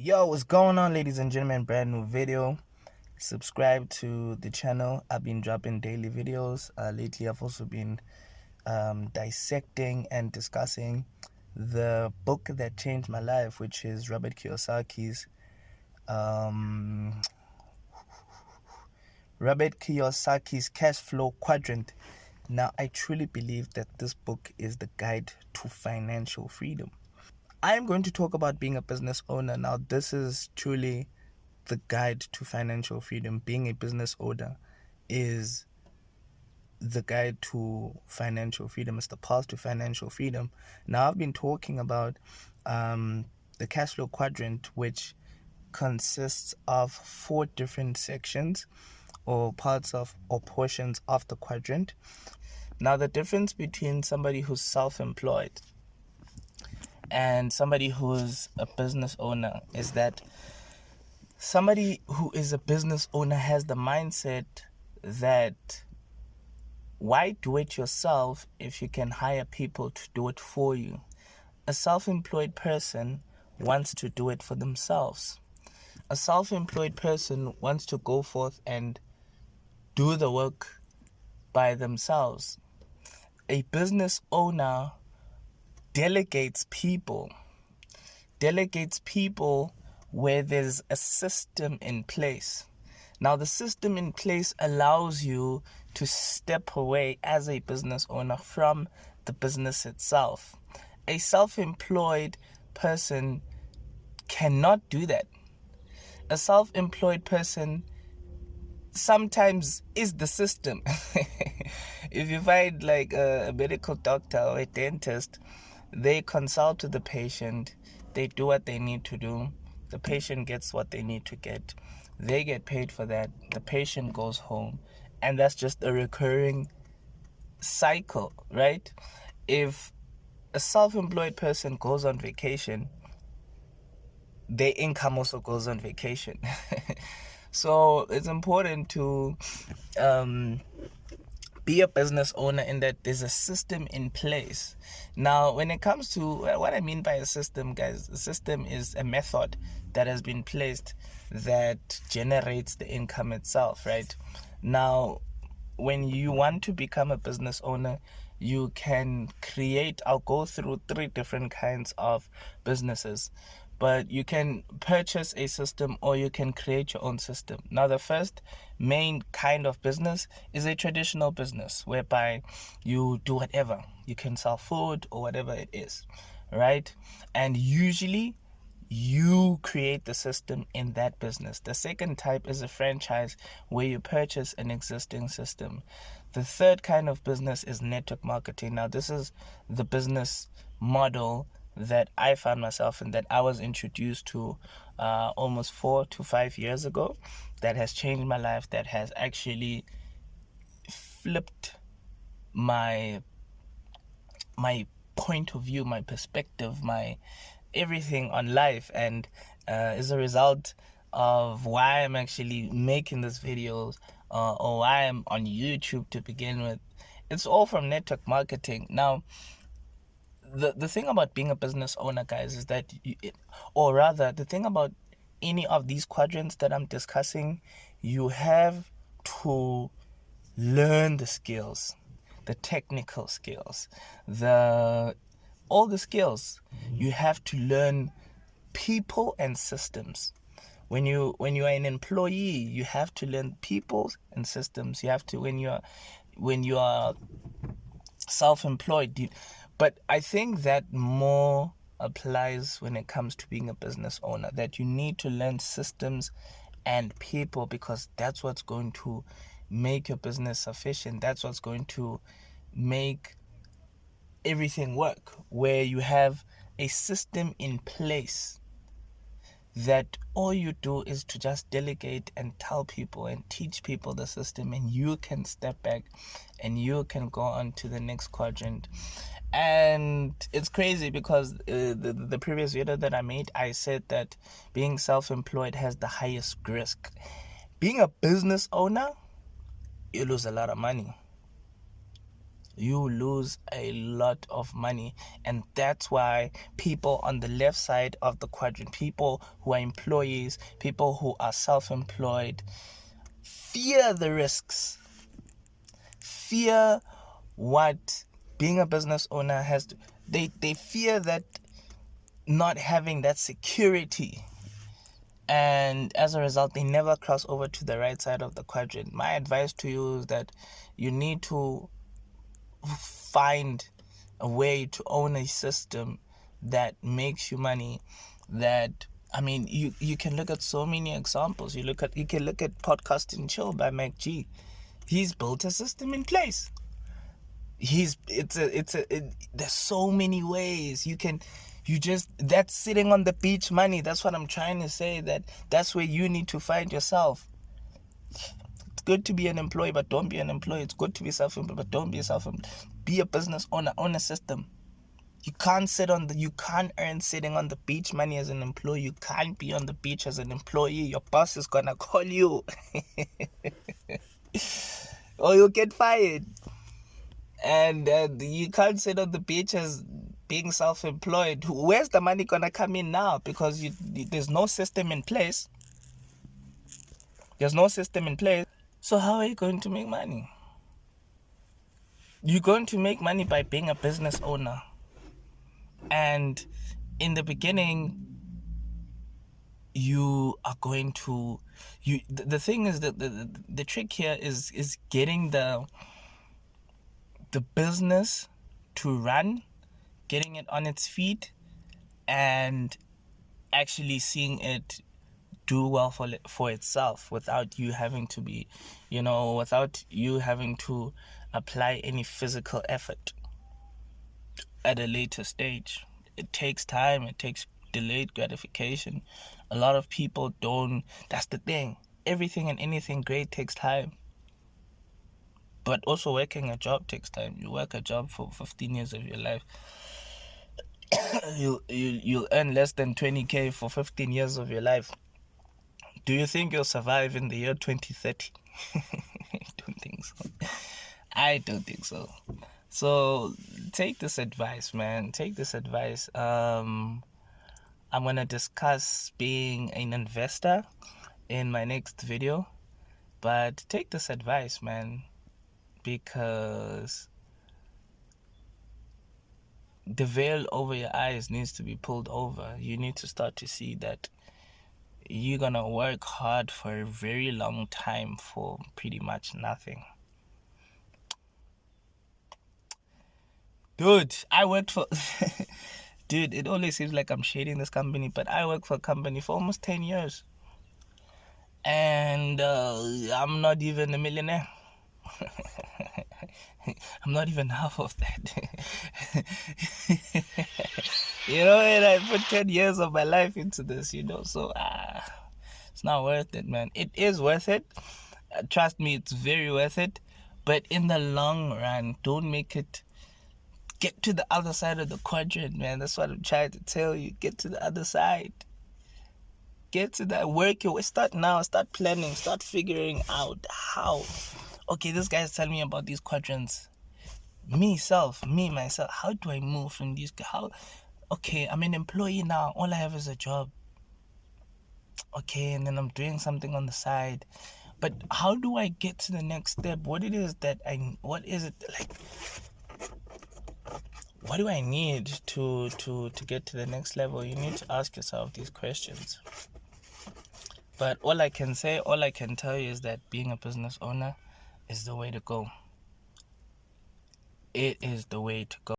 Yo, what's going on, ladies and gentlemen? Brand new video. Subscribe to the channel. I've been dropping daily videos. Lately, I've also been dissecting and discussing the book that changed my life, which is Robert Kiyosaki's um, Cash Flow Quadrant. Now, I truly believe that this book is the guide to financial freedom. I'm going to talk about being a business owner. Now, this is truly the guide to financial freedom. Being a business owner is the guide to financial freedom. It's the path to financial freedom. Now, I've been talking about the cash flow quadrant, which consists of 4 different sections or parts of or portions of the quadrant. Now, the difference between somebody who's self-employed and somebody who's a business owner is that somebody who is a business owner has the mindset that why do it yourself if you can hire people to do it for you? A self-employed person wants to do it for themselves. A self-employed person wants to go forth and do the work by themselves. A business owner delegates people where there's a system in place. Now, the system in place allows you to step away as a business owner from the business itself. A self-employed person cannot do that. A self-employed person sometimes is the system. If you find like a medical doctor or a dentist, they consult with the patient, they do what they need to do, the patient gets what they need to get, they get paid for that, the patient goes home, and that's just a recurring cycle, right? If a self-employed person goes on vacation, their income also goes on vacation. So it's important to be a business owner in that there's a system in place. Now, when it comes to what I mean by a system, guys, a system is a method that has been placed that generates the income itself, right? Now, when you want to become a business owner, you can create, I'll go through 3 different kinds of businesses, but you can purchase a system or you can create your own system. Now, the first main kind of business is a traditional business whereby you do whatever. You can sell food or whatever it is, right? And usually you create the system in that business. The second type is a franchise where you purchase an existing system. The third kind of business is network marketing. Now, this is the business model that I found myself in, that I was introduced to almost 4 to 5 years ago, that has changed my life, that has actually flipped my point of view, my perspective, my everything on life, and is a result of why I'm actually making these videos or why I'm on YouTube to begin with. It's all from network marketing. Now, the thing about being a business owner, guys, is that or rather the thing about any of these quadrants that I'm discussing, you have to learn the skills, the technical skills, all the skills. You have to learn people and systems. When you are an employee, you have to learn people and systems. You have to when you are self-employed. But I think that more applies when it comes to being a business owner, that you need to learn systems and people, because that's what's going to make your business sufficient. That's what's going to make everything work, where you have a system in place that all you do is to just delegate and tell people and teach people the system, and you can step back and you can go on to the next quadrant. And it's crazy because the previous video that I made, I said that being self-employed has the highest risk. Being a business owner, you lose a lot of money. you lose a lot of money. And that's why people on the left side of the quadrant, people who are employees, people who are self-employed, fear the risks, fear what being a business owner has to, they fear that not having that security, and as a result they never cross over to the right side of the quadrant. My advice to you is that you need to find a way to own a system that makes you money. That, I mean, you can look at so many examples. You can look at Podcast and Chill by Mac G. He's built a system in place. There's so many ways that's sitting on the beach money. That's what I'm trying to say, that's where you need to find yourself. It's good to be an employee, but don't be an employee. It's good to be self-employed, but don't be self-employed. Be a business owner, own a system. You can't earn sitting on the beach money as an employee. You can't be on the beach as an employee. Your boss is gonna call you or you'll get fired. And you can't sit on the beach as being self-employed. Where's the money gonna come in now? Because there's no system in place. So how are you going to make money? You're going to make money by being a business owner. And in the beginning, you are going to the thing is that the trick here is getting the business to run, getting it on its feet, and actually seeing it do well for itself without you having to apply any physical effort at a later stage. It takes time. It takes delayed gratification. A lot of people don't. That's the thing. Everything and anything great takes time. But also working a job takes time. You work a job for 15 years of your life. You'll earn less than 20k for 15 years of your life. Do you think you'll survive in the year 2030? I don't think so. I don't think so. So take this advice, man. Take this advice. I'm gonna discuss being an investor in my next video, but take this advice, man, because the veil over your eyes needs to be pulled over. You need to start to see that you're gonna work hard for a very long time for pretty much nothing. Dude, I worked for dude, it always seems like I'm shading this company, but I worked for a company for almost 10 years. And I'm not even a millionaire. I'm not even half of that. And I put 10 years of my life into this, so it's not worth it, man. It is worth it. Trust me, it's very worth it. But in the long run, don't make it. Get to the other side of the quadrant, man. That's what I'm trying to tell you. Get to the other side. Get to that work. Start now. Start planning. Start figuring out how. Okay, this guy's telling me about these quadrants. Myself. How do I move from these? Okay, I'm an employee now. All I have is a job. Okay, and then I'm doing something on the side. But how do I get to the next step? What is it like? What do I need to get to the next level? You need to ask yourself these questions. But all I can tell you is that being a business owner is the way to go. It is the way to go.